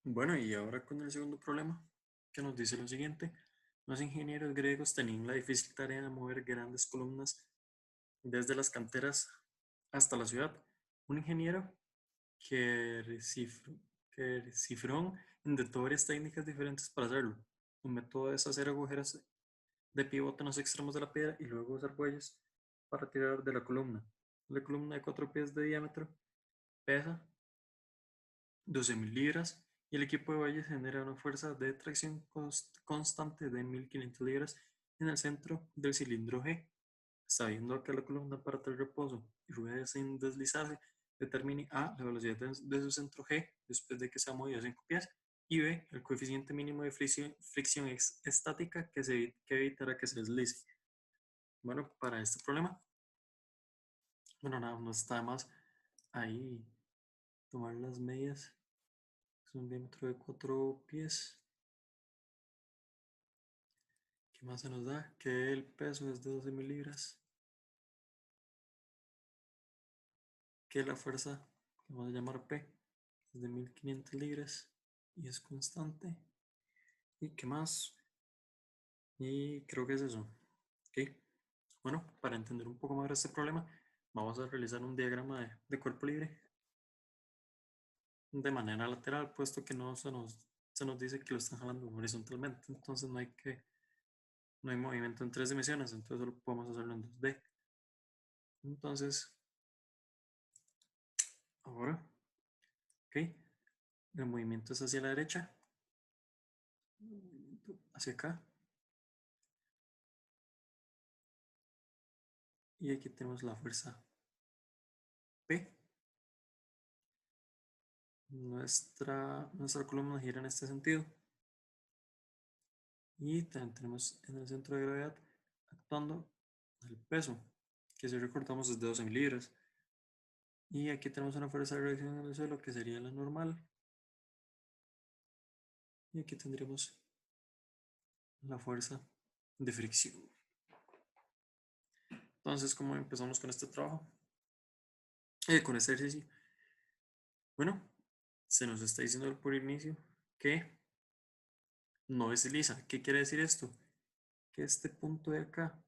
Bueno, y ahora con el segundo problema, que nos dice lo siguiente. Los ingenieros griegos tenían la difícil tarea de mover grandes columnas desde las canteras hasta la ciudad. Un ingeniero que Cifrón inventó varias técnicas diferentes para hacerlo. Un método es hacer agujeros de pivote en los extremos de la piedra y luego usar bueyes para tirar de la columna. La columna de 4 pies de diámetro pesa 12.000 libras y el equipo de bueyes genera una fuerza de tracción constante de 1.500 libras en el centro del cilindro G. Sabiendo que la columna parte del reposo y rueda sin deslizarse, determine A, la velocidad de su centro G después de que se ha movido 5 pies, y B, el coeficiente mínimo de fricción estática que evitará que se deslice. Bueno, para este problema, bueno, nada, no está más ahí tomar las medidas. Es un diámetro de 4 pies. ¿Qué más se nos da? Que el peso es de 12.000 libras. Que la fuerza, que vamos a llamar P, es de 1.500 libras y es constante. ¿Y qué más? Y creo que es eso. ¿Ok? Bueno, para entender un poco más este problema, vamos a realizar un diagrama de cuerpo libre de manera lateral, puesto que no se nos dice que lo están jalando horizontalmente. Entonces no hay movimiento en 3 dimensiones, entonces solo podemos hacerlo en 2D. Entonces, ahora, ok, el movimiento es hacia la derecha, hacia acá, y aquí tenemos la fuerza P. Nuestra columna gira en este sentido. Y también tenemos en el centro de gravedad actuando el peso, que si recordamos es de 12.000 libras. Y aquí tenemos una fuerza de reacción en el suelo que sería la normal. Y aquí tendríamos la fuerza de fricción. Entonces, ¿cómo empezamos con este trabajo? Con este ejercicio. Bueno, se nos está diciendo por inicio que no es lisa. ¿Qué quiere decir esto? Que este punto de acá,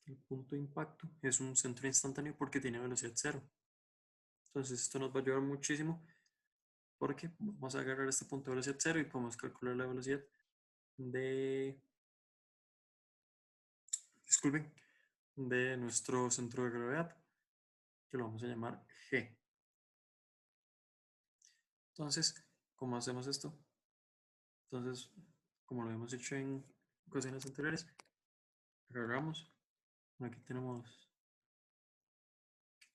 el punto de impacto, es un centro instantáneo porque tiene velocidad cero. Entonces esto nos va a ayudar muchísimo porque vamos a agarrar este punto de velocidad cero y podemos calcular la velocidad de, disculpen, de nuestro centro de gravedad, que lo vamos a llamar G. Entonces, ¿cómo hacemos esto? Entonces, como lo hemos hecho en ocasiones anteriores, agarramos, aquí tenemos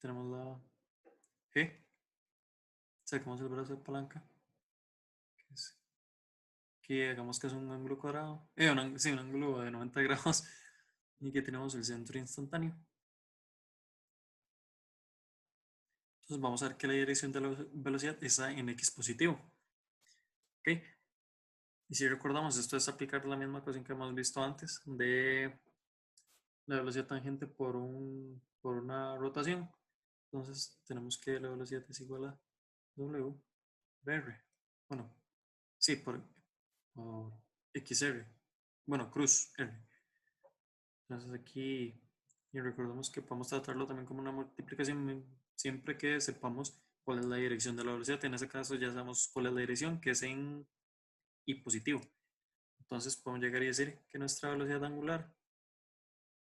la G, sacamos el brazo de palanca, que es que hagamos que es un ángulo cuadrado, sí, un ángulo de 90 grados, y que tenemos el centro instantáneo. Entonces vamos a ver que la dirección de la velocidad está en x positivo. ¿Ok? Y si recordamos, esto es aplicar la misma ecuación que hemos visto antes de la velocidad tangente por una rotación. Entonces tenemos que la velocidad es igual a W R. Bueno, sí, por XR. Bueno, cruz R. Entonces aquí, y recordemos que podemos tratarlo también como una multiplicación siempre que sepamos cuál es la dirección de la velocidad. En este caso ya sabemos cuál es la dirección, que es en y positivo. Entonces podemos llegar y decir que nuestra velocidad angular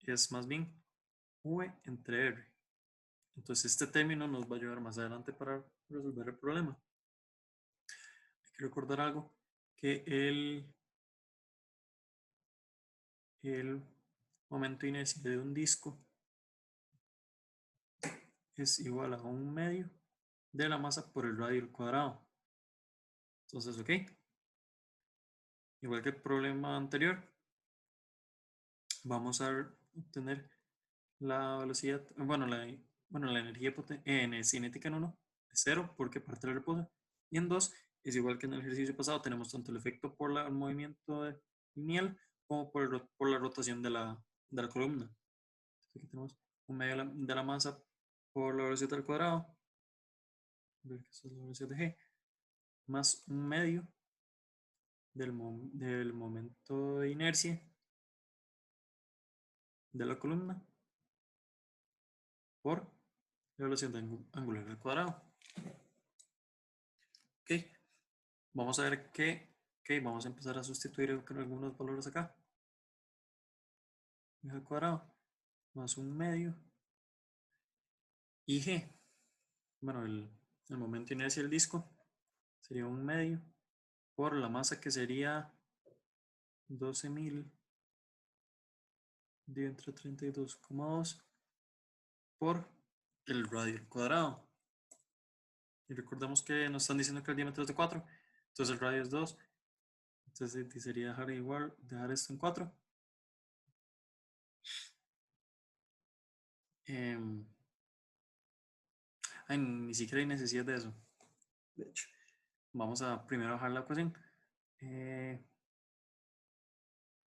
es más bien V entre R. Entonces este término nos va a ayudar más adelante para resolver el problema. Hay que recordar algo, que el momento inercial de un disco es igual a un medio de la masa por el radio al cuadrado. Entonces, ok, igual que el problema anterior, vamos a obtener la velocidad, la energía cinética en 1 es 0 porque parte del reposo, y en 2 es igual que en el ejercicio pasado, tenemos tanto el efecto por el movimiento lineal como por la rotación de la columna. Entonces aquí tenemos un medio de la masa por la velocidad al cuadrado, que es la velocidad de g, más un medio del momento de inercia de la columna por la velocidad angular al cuadrado. Ok, vamos a ver que, vamos a empezar a sustituir con algunos valores acá. Al cuadrado más un medio y g, bueno, el momento de inercia del disco sería un medio por la masa, que sería 12.000 dividido entre 32,2 por el radio al cuadrado. Y recordemos que nos están diciendo que el diámetro es de 4, entonces el radio es 2, entonces sería dejar esto en 4. Ni siquiera hay necesidad de eso, de hecho. Vamos a primero bajar la ecuación.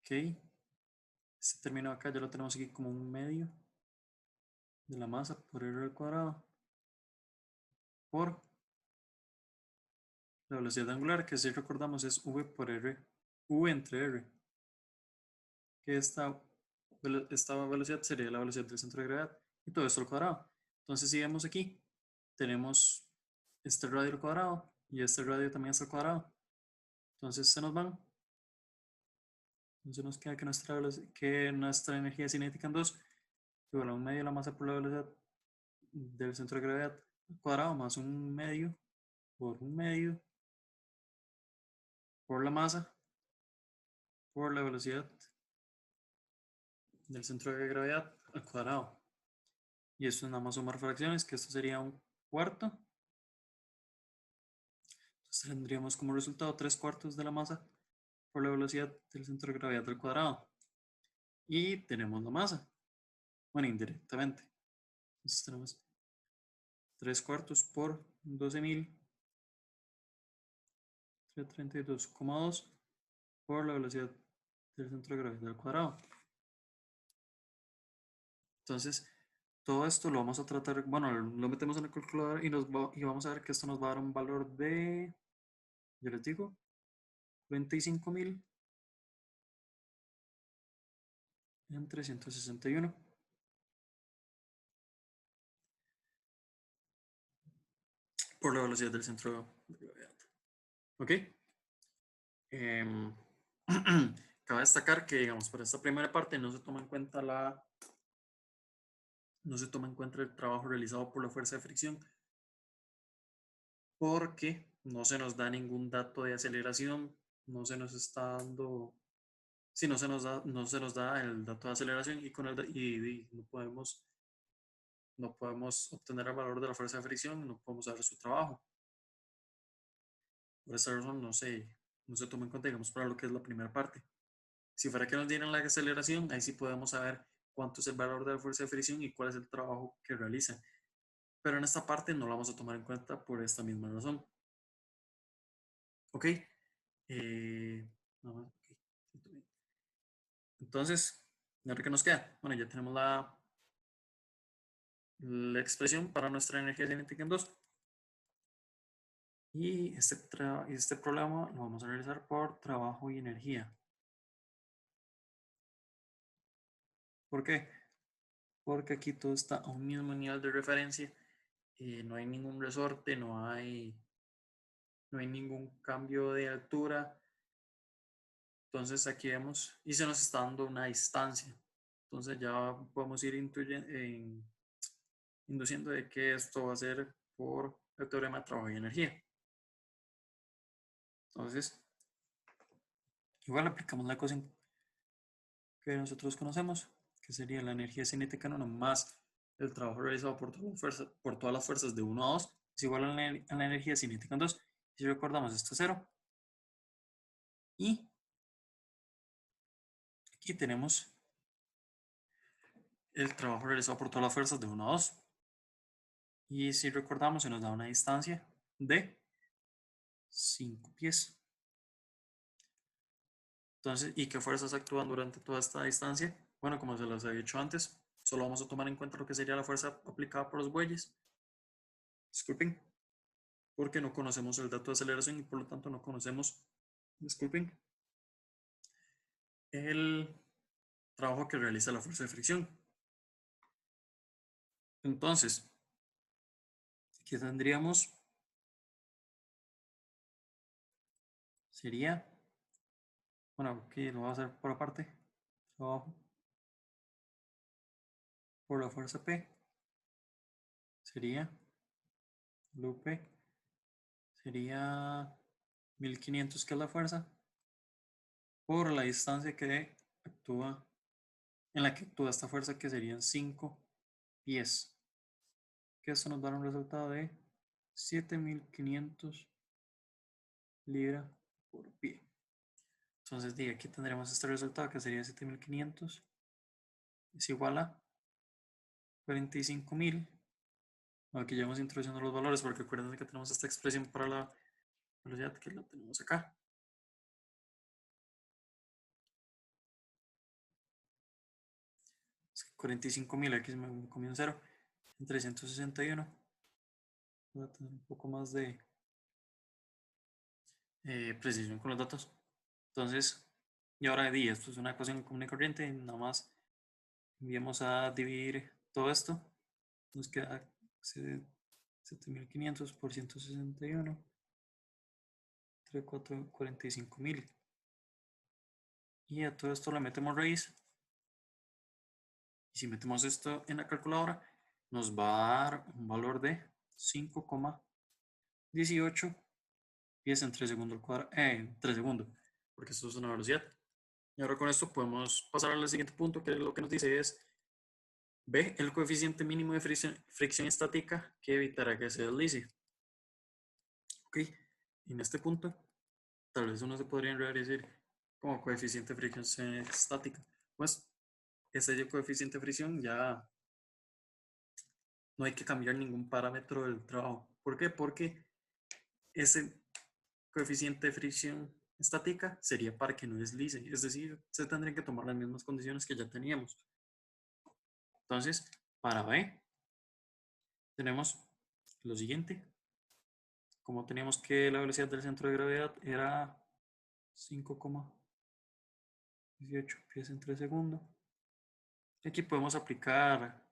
Ok, este término acá ya lo tenemos aquí como un medio de la masa por r al cuadrado por la velocidad angular, que si recordamos es v por r, v entre r, que esta velocidad sería la velocidad del centro de gravedad, y todo esto al cuadrado. Entonces, si vemos aquí, tenemos este radio al cuadrado y este radio también es al cuadrado. Entonces se nos van. Entonces nos queda que nuestra energía cinética en 2 igual a un medio de la masa por la velocidad del centro de gravedad al cuadrado más un medio por un medio por la masa por la velocidad del centro de gravedad al cuadrado. Y esto es nada más sumar fracciones, que esto sería un cuarto. Entonces tendríamos como resultado 3/4 de la masa por la velocidad del centro de gravedad al cuadrado. Y tenemos la masa. Bueno, indirectamente. Entonces tenemos 3/4 por 12.032,2 por la velocidad del centro de gravedad al cuadrado. Entonces, todo esto lo vamos a tratar, bueno, lo metemos en el calculador y vamos a ver que esto nos va a dar un valor de, yo les digo, 25.000 entre 161 por la velocidad del centro de gravedad. ¿Ok? Cabe destacar que, digamos, para esta primera parte no se toma en cuenta el trabajo realizado por la fuerza de fricción, porque no se nos da ningún dato de aceleración, no se nos está dando, si no se nos da el dato de aceleración, y con y no podemos obtener el valor de la fuerza de fricción, no podemos saber su trabajo. Por esa razón no se toma en cuenta, digamos, para lo que es la primera parte. Si fuera que nos dieran la aceleración, ahí sí podemos saber cuánto es el valor de la fuerza de fricción y cuál es el trabajo que realiza. Pero en esta parte no la vamos a tomar en cuenta por esta misma razón. ¿Ok? Entonces, ¿ahora qué nos queda? Bueno, ya tenemos la expresión para nuestra energía cinética en 2. Y este problema lo vamos a realizar por trabajo y energía. ¿Por qué? Porque aquí todo está a un mismo nivel de referencia. No hay ningún resorte, no hay ningún cambio de altura. Entonces aquí vemos y se nos está dando una distancia. Entonces ya podemos ir induciendo de que esto va a ser por el teorema de trabajo y energía. Entonces, igual aplicamos la ecuación que nosotros conocemos, que sería la energía cinética en 1 más el trabajo realizado por todas las fuerzas de 1 a 2 es igual a la energía cinética en 2. Si recordamos, esto es 0. Y aquí tenemos el trabajo realizado por todas las fuerzas de 1 a 2. Y si recordamos, se nos da una distancia de 5 pies. Entonces, ¿y qué fuerzas actúan durante toda esta distancia? Bueno, como se los había dicho antes, solo vamos a tomar en cuenta lo que sería la fuerza aplicada por los bueyes. Disculpen, porque no conocemos el dato de aceleración y por lo tanto no conocemos disculpen, el trabajo que realiza la fuerza de fricción. Entonces, aquí tendríamos, sería, bueno, aquí lo voy a hacer por aparte, trabajo por la fuerza P, sería, P, sería 1500, que es la fuerza, por la distancia que actúa, en la que actúa esta fuerza, que serían 5 pies, que esto nos da un resultado de 7500 libras por pie. Entonces, aquí tendremos este resultado, que sería 7500 es igual a 45.000. Aquí ya vamos introduciendo los valores, porque acuérdense que tenemos esta expresión para la velocidad, que la tenemos acá. 45.000, aquí se me comió un 0, en 361. Voy a tener un poco más de precisión con los datos. Entonces, y ahora esto es una ecuación común y corriente, nada más enviamos a dividir todo esto, nos queda 7500 por 161, 45.000. Y a todo esto le metemos raíz. Y si metemos esto en la calculadora, nos va a dar un valor de 5,18 pies en 3 segundos al cuadrado, 3 segundos, porque esto es una velocidad. Y ahora con esto podemos pasar al siguiente punto, que lo que nos dice es: ve el coeficiente mínimo de fricción estática que evitará que se deslice. Ok, en este punto, tal vez uno se podría decir como coeficiente de fricción estática. Pues ese coeficiente de fricción ya no hay que cambiar ningún parámetro del trabajo. ¿Por qué? Porque ese coeficiente de fricción estática sería para que no deslice, es decir, se tendrían que tomar las mismas condiciones que ya teníamos. Entonces, para B, tenemos lo siguiente. Como teníamos que la velocidad del centro de gravedad era 5,18 pies en 3 segundos, aquí podemos aplicar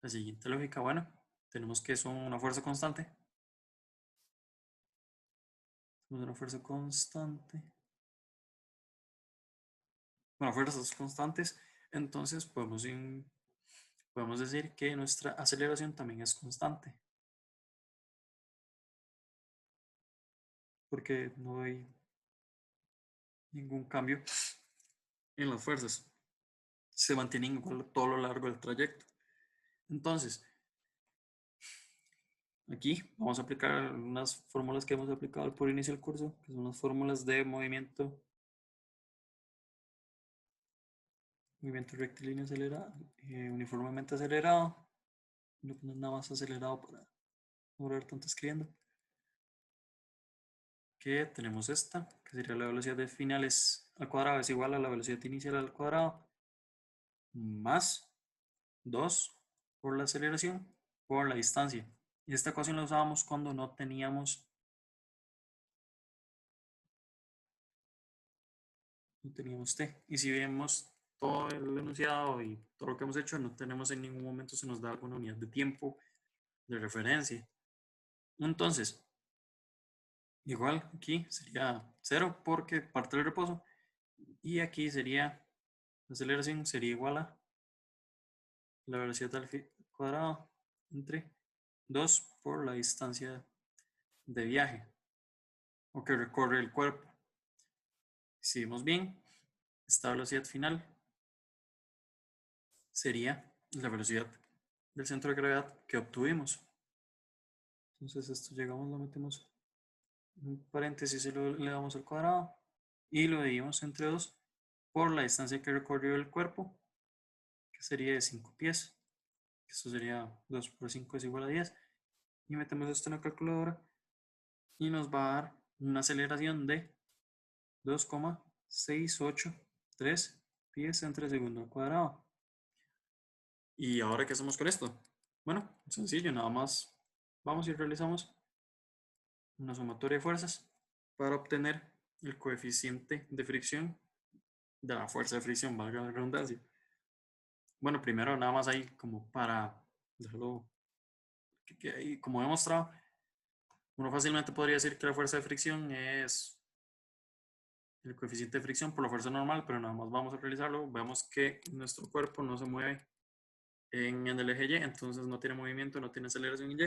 la siguiente lógica. Bueno, tenemos que es una fuerza constante. Una fuerza constante. Bueno, fuerzas constantes. Entonces podemos decir que nuestra aceleración también es constante, porque no hay ningún cambio en las fuerzas, se mantienen igual todo lo largo del trayecto. Entonces, aquí vamos a aplicar unas fórmulas que hemos aplicado por inicio del curso, que son las fórmulas de movimiento rectilíneo acelerado, uniformemente acelerado. No es nada más acelerado para no ver tanto escribiendo. Que tenemos esta, que sería la velocidad de finales al cuadrado es igual a la velocidad inicial al cuadrado, más 2 por la aceleración por la distancia. Y esta ecuación la usábamos cuando no teníamos t. Y si vemos todo el enunciado y todo lo que hemos hecho, no tenemos en ningún momento se nos da alguna unidad de tiempo de referencia. Entonces, igual aquí sería 0 porque parte del reposo. Y aquí sería, la aceleración sería igual a la velocidad al cuadrado entre 2 por la distancia de viaje o que recorre el cuerpo. Si vemos bien, esta velocidad final sería la velocidad del centro de gravedad que obtuvimos. Entonces esto llegamos, lo metemos en un paréntesis y le damos al cuadrado y lo dividimos entre 2 por la distancia que recorrió el cuerpo, que sería de 5 pies. Esto sería 2 por 5 es igual a 10. Y metemos esto en la calculadora y nos va a dar una aceleración de 2,683 pies en 3 segundos al cuadrado. ¿Y ahora qué hacemos con esto? Bueno, sencillo, nada más vamos y realizamos una sumatoria de fuerzas para obtener el coeficiente de fricción de la fuerza de fricción, valga la redundancia. Bueno, primero nada más ahí como para dejarlo que ahí, como he mostrado, uno fácilmente podría decir que la fuerza de fricción es el coeficiente de fricción por la fuerza normal, pero nada más vamos a realizarlo. Vemos que nuestro cuerpo no se mueve en el eje Y, entonces no tiene movimiento, no tiene aceleración en Y.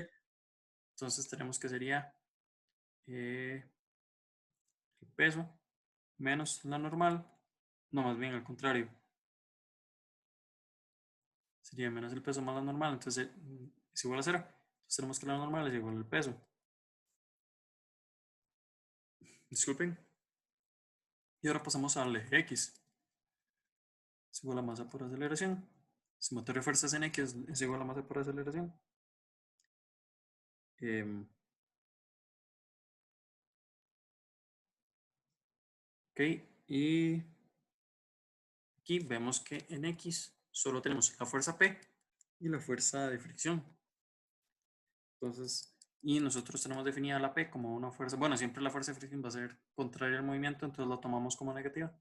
Entonces tenemos que sería el peso menos la normal, no, más bien al contrario, sería menos el peso más la normal, entonces es igual a 0. Entonces tenemos que la normal es igual al peso. Disculpen. Y ahora pasamos al eje X. Es igual a masa por aceleración. Sumatoria de fuerzas en X es igual a masa por aceleración. Ok, y aquí vemos que en X solo tenemos la fuerza P y la fuerza de fricción. Entonces, y nosotros tenemos definida la P como una fuerza, bueno, siempre la fuerza de fricción va a ser contraria al movimiento, entonces la tomamos como negativa.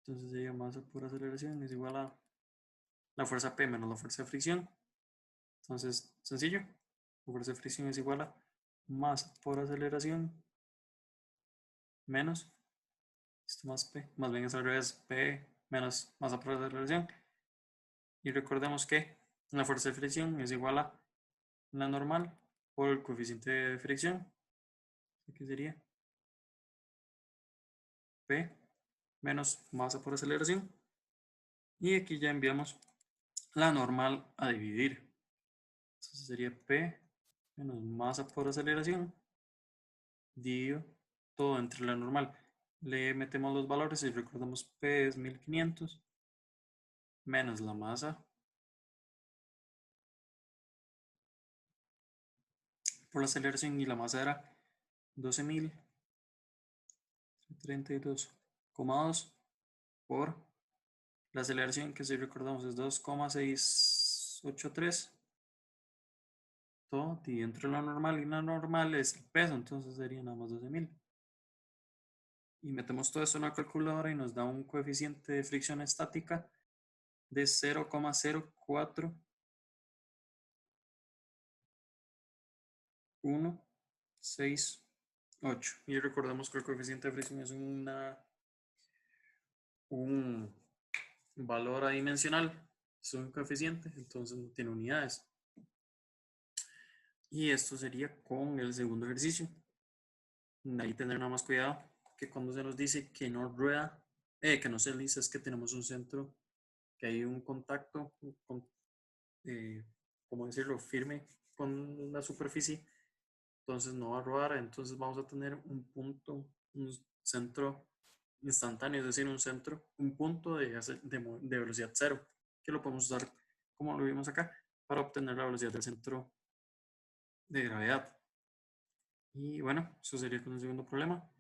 Entonces sería masa por aceleración es igual a la fuerza P menos la fuerza de fricción. Entonces, sencillo, la fuerza de fricción es igual a masa por aceleración menos, esto más P, más bien es al revés, P menos masa por aceleración. Y recordemos que la fuerza de fricción es igual a la normal por el coeficiente de fricción, que sería P menos masa por aceleración. Y aquí ya enviamos la normal a dividir. Entonces sería P menos masa por aceleración dividido todo entre la normal. Le metemos los valores y recordamos P es 1500 menos la masa por la aceleración, y la masa era 12.032,2 por la aceleración, que si recordamos es 2,683, todo y entre la normal, y la normal es el peso, entonces sería nada más 12.000. Y metemos todo esto en la calculadora y nos da un coeficiente de fricción estática de 0,04168. Y recordemos que el coeficiente de fricción es un valor adimensional, es un coeficiente, entonces no tiene unidades. Y esto sería con el segundo ejercicio. Ahí tener nada más cuidado que cuando se nos dice que no rueda, que no se desliza, es que tenemos un centro, que hay un contacto, ¿cómo decirlo?, firme con la superficie, entonces no va a rodar, entonces vamos a tener un punto, un centro instantáneo, es decir, un punto de velocidad cero, que lo podemos usar como lo vimos acá, para obtener la velocidad del centro de gravedad. Y bueno, eso sería con el segundo problema.